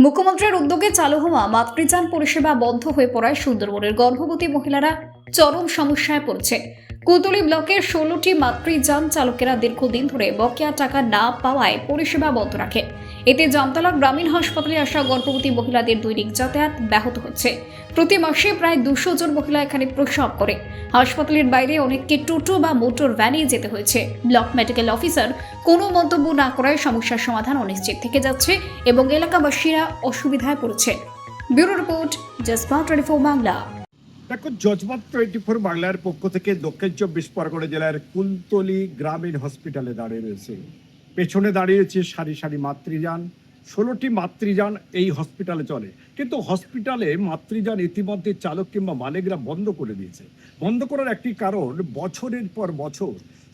মুখ্যমন্ত্রীর উদ্যোগে চালু হওয়া মাতৃযান পরিষেবা বন্ধ হয়ে পড়ায় সুন্দরবনের গর্ভবতী মহিলারা চরম সমস্যায় পড়ছে। কুতুলি ব্লকের 16টি মাতৃযান চালকেরা দীর্ঘদিন ধরে বকেয়া টাকা না পাওয়ায় পরিষেবা বন্ধ রাখে। এতে জামতলা গ্রামীণ হাসপাতালে আসা গর্ভবতী মহিলাদের দৈনিক যাতায়াত ব্যাহত হচ্ছে। প্রতি মাসে প্রায় 200 জন মহিলা এখানে প্রসব করে। হাসপাতালের বাইরে অনেককে টোটো বা মোটর ভ্যানে যেতে হয়েছে। ব্লক মেডিকেল অফিসার কোনো মন্তব্য না করায় সমস্যার সমাধান অনিশ্চিত থেকে যাচ্ছে এবং এলাকাবাসীরা অসুবিধায় পড়ছে। Bureau report, জজবাত 24 Bangla. দেখো, জজবাত 24 বাংলার পক্ষ থেকে দক্ষিণ 24 পরগনা জেলার কুলতলি গ্রামীণ হসপিটালে দাঁড়িয়ে রয়েছে। পেছনে দাঁড়িয়েছে সারি সারি মাতৃযান। 16টি মাতৃযান এই হসপিটালে চলে, কিন্তু হসপিটালে মাতৃযান ইতিমধ্যে চালক কিংবা মালিকরা বন্ধ করে দিয়েছে। বন্ধ করার একটি কারণ, বছরের পর বছর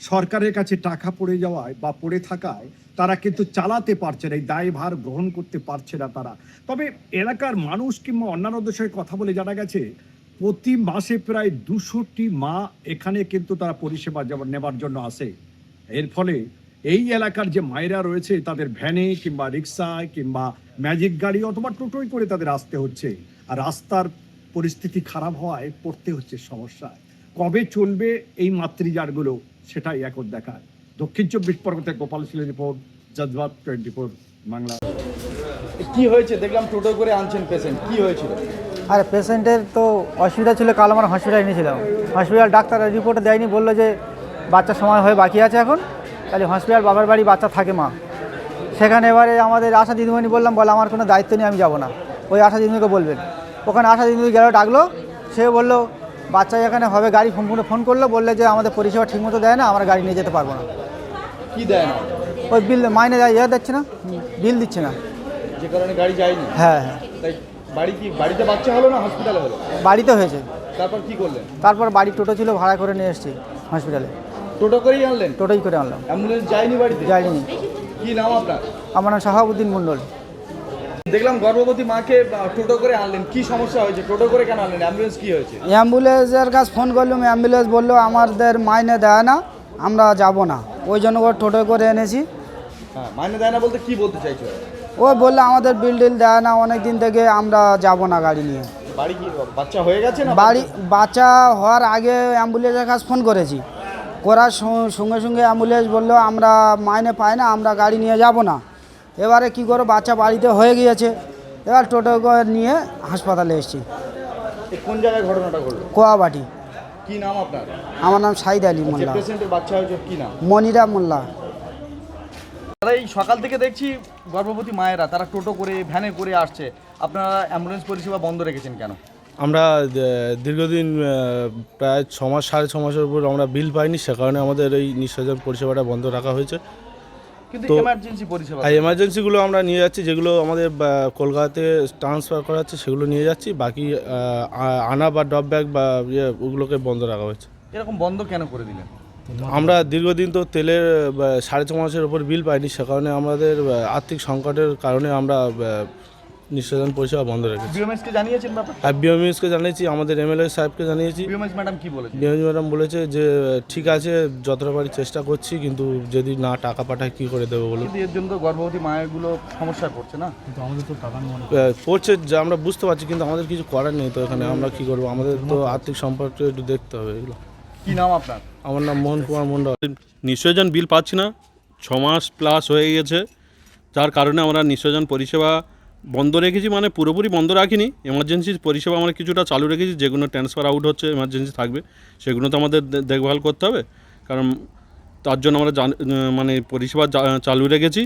সরকারের কাছে টাকা পড়ে যাওয়ায় বা পড়ে থাকায় তারা কিন্তু চালাতে পারছে না, এই দায়ভার গ্রহণ করতে পারছে না তারা। তবে এলাকার মানুষ কিংবা অন্যান্যদের সঙ্গে কথা বলে জানা গেছে প্রতি মাসে প্রায় 200টি মা এখানে কিন্তু তারা পরিষেবা নেবার জন্য আসে। এর ফলে এই এলাকার যে মায়েরা রয়েছে তাদের ভ্যানে কিংবা রিক্সায় কিংবা ম্যাজিক গাড়ি অথবা টোটোয় করে তাদের আসতে হচ্ছে, আর রাস্তার পরিস্থিতি খারাপ হওয়ায় পড়তে হচ্ছে সমস্যায়। কবে চলবে এই মাতৃযানগুলো সেটাই এখন দেখার। দক্ষিণ 24 পরগনাতে গোপাল শীলের রিপোর্ট, জজবাত 24 বাংলা। কি হয়েছে? দেখলাম টোটো করে আনছেন পেশেন্ট, কি হয়েছিল? আরে পেশেন্টের তো অসুবিধা ছিল, কাল আমার হসপিটালে এনেছিলাম। হসপিটাল ডাক্তার রিপোর্টে দেয়নি, বললো যে বাচ্চার সময় হয়ে বাকি আছে এখন, তাহলে হসপিটাল বাবার বাড়ি বাচ্চা থাকে মা, সেখানে এবারে আমাদের আশা দিদিমণি বললাম, বলে আমার কোনো দায়িত্ব নেই, আমি যাব না, ওই আশা দিদিমণিকে বলবেন। ওখানে আশা দিদিমণি গেল, ডাকলো, সে বললো বাচ্চা এখানে হবে, গাড়ি ফোন করলো, বললে যে আমাদের পরিষেবা ঠিকমতো দেয় না, আমরা গাড়ি নিয়ে যেতে পারবো না। কি দেয় না? ওই বিল মাইনে দিচ্ছে না, বিল দিচ্ছে না, যে কারণে গাড়ি যায়নি। হ্যাঁ হ্যাঁ। তাই বাড়িতে বাচ্চা হলো না হসপিটালে হলো? বাড়িতে হয়েছে। তারপর কি করলেন? তারপর বাড়ি টোটো ছিল, ভাড়া করে নিয়ে এসেছি হসপিটালে। টোটো করেই আনলেন? টোটোই করে আনলাম। অ্যাম্বুলেন্স যায়নি বাড়িতে? যাইনি। কি নাম আপনার? আমার নাম শাহাবুদ্দিন মণ্ডল। দেখলাম গর্ভবতী মাকে টোটো করে আনলেন, কি সমস্যা হয়েছে? টোটো করে কেন আনলেন? অ্যাম্বুলেন্স কি হয়েছে? অ্যাম্বুলেন্সের কাছে ফোন করলাম, অ্যাম্বুলেন্স বললো আমাদের মাইনে দেয় না, আমরা যাব না, ওই জন্য ওর টোটো করে এনেছি। হ্যাঁ, মাইনে দেয় না বলতে কি বলতে চাইছো? ও বললো আমাদের বিল টিল দেয় না অনেক দিন থেকে, আমরা যাব না গাড়ি নিয়ে। বাড়ি কি বাচ্চা হয়ে গেছে না? বাচ্চা হওয়ার আগে অ্যাম্বুলেন্সের কাছে ফোন করেছি, করার সঙ্গে সঙ্গে অ্যাম্বুলেন্স বললো আমরা মাইনে পাই না, আমরা গাড়ি নিয়ে যাব না। এবারে কি করো, বাচ্চা বাড়িতে হয়ে গিয়েছে, এবার টোটো করে নিয়ে হাসপাতালে এসেছি। কোন জায়গায় ঘটনাটা ঘটলো? কোয়াবাটি। কি নাম আপনার? আমার নাম সাইদ আলী যে মোল্লা। পেশেন্টের বাচ্চা হয়েছে কি নাম? মনিরা মোল্লা। দাদা, এই সকাল থেকে দেখছি গর্ভবতী মায়েরা তারা টোটো করে ভ্যানে করে আসছে, আপনারা অ্যাম্বুলেন্স পরিষেবা বন্ধ রেখেছেন কেন? আমরা দীর্ঘদিন প্রায় 6 মাস 6.5 মাসের উপর আমরা বিল পাইনি, সে কারণে আমাদের এই নিঃসরণ পরিষেবাটা বন্ধ রাখা হয়েছে। কিন্তু তো এমার্জেন্সি পরিষেবা, এমার্জেন্সিগুলো আমরা নিয়ে যাচ্ছি, যেগুলো আমাদের কলকাতাতে ট্রান্সফার করা হচ্ছে সেগুলো নিয়ে যাচ্ছি, বাকি আনা বা ড্রপ ব্যাগ বা ওগুলোকে বন্ধ রাখা হয়েছে। এরকম বন্ধ কেন করে দিলেন? আমরা দীর্ঘদিন তো তেলের 6.5 মাসের উপর বিল পাইনি, সে কারণে আমাদের আর্থিক সংকটের কারণে আমরা নিঃসরণ পরিষেবা বন্ধ রেখেছি। বিএমএসকে জানিয়েছেন ব্যাপার? আর বিএমএসকে জানিয়েছি, আমাদের এমএলএ সাহেবকে জানিয়েছি। বিএমএস ম্যাডাম কি বলেছে? বিএমএস ম্যাডাম বলেছে যে ঠিক আছে, যতটা পারি চেষ্টা করছি, কিন্তু যদি না টাকা পাঠায় কী করে দেবো বলুন। কিন্তু এর জন্য তো গর্ভবতী মায়েরগুলো সমস্যা করছে না? কিন্তু আমাদের তো টাকা পড়ছে, যে আমরা বুঝতে পারছি, কিন্তু আমাদের কিছু করার নেই। তো এখানে আমরা কী করবো, আমাদের তো আর্থিক সম্পর্কে একটু দেখতে হবে এগুলো। কি নাম আপনার? আমার নাম মোহন কুমার মণ্ডল। নিঃসরণ বিল পাচ্ছি না, 6 মাস প্লাস হয়ে গেছে, যার কারণে আমরা নিঃসরণ পরিষেবা বন্ধ রেখেছি। মানে পুরোপুরি বন্ধ রাখিনি, এমার্জেন্সি পরিষেবা আমরা কিছুটা চালু রেখেছি। যেগুলো ট্রান্সফার আউট হচ্ছে, এমার্জেন্সি থাকবে, সেগুলো তো আমাদের দেখভাল করতে হবে, কারণ তার জন্য আমরা মানে পরিষেবা চালু রেখেছি।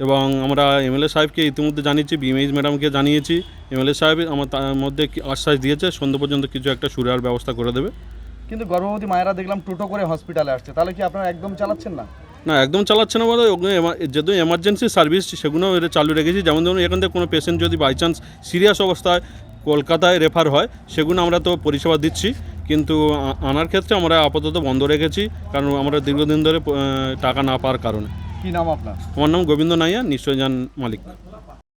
এবং আমরা এমএলএ সাহেবকে ইতিমধ্যে জানিয়েছি, বিএমএস ম্যাডামকে জানিয়েছি। এমএলএ সাহেব আমার তার মধ্যে আশ্বাস দিয়েছে সন্ধ্যা পর্যন্ত কিছু একটা সুরার ব্যবস্থা করে দেবে। কিন্তু গর্ভবতী মায়েরা দেখলাম টোটো করে হসপিটালে আসছে, তাহলে কি আপনারা একদম চালাচ্ছেন না? না, একদম চালাচ্ছে না, বলে যেহেতু এমার্জেন্সি সার্ভিস সেগুলো এটা চালু রেখেছি। যেমন ধরুন এখান থেকে কোনো পেশেন্ট যদি বাই চান্স সিরিয়াস অবস্থায় কলকাতায় রেফার হয়, সেগুলো আমরা তো পরিষেবা দিচ্ছি, কিন্তু আনার ক্ষেত্রে আমরা আপাতত বন্ধ রেখেছি, কারণ আমরা দীর্ঘদিন ধরে টাকা না পাওয়ার কারণে। কি নাম আপনার? আমার নাম গোবিন্দ নাইয়া, নিঃসরণ মালিক।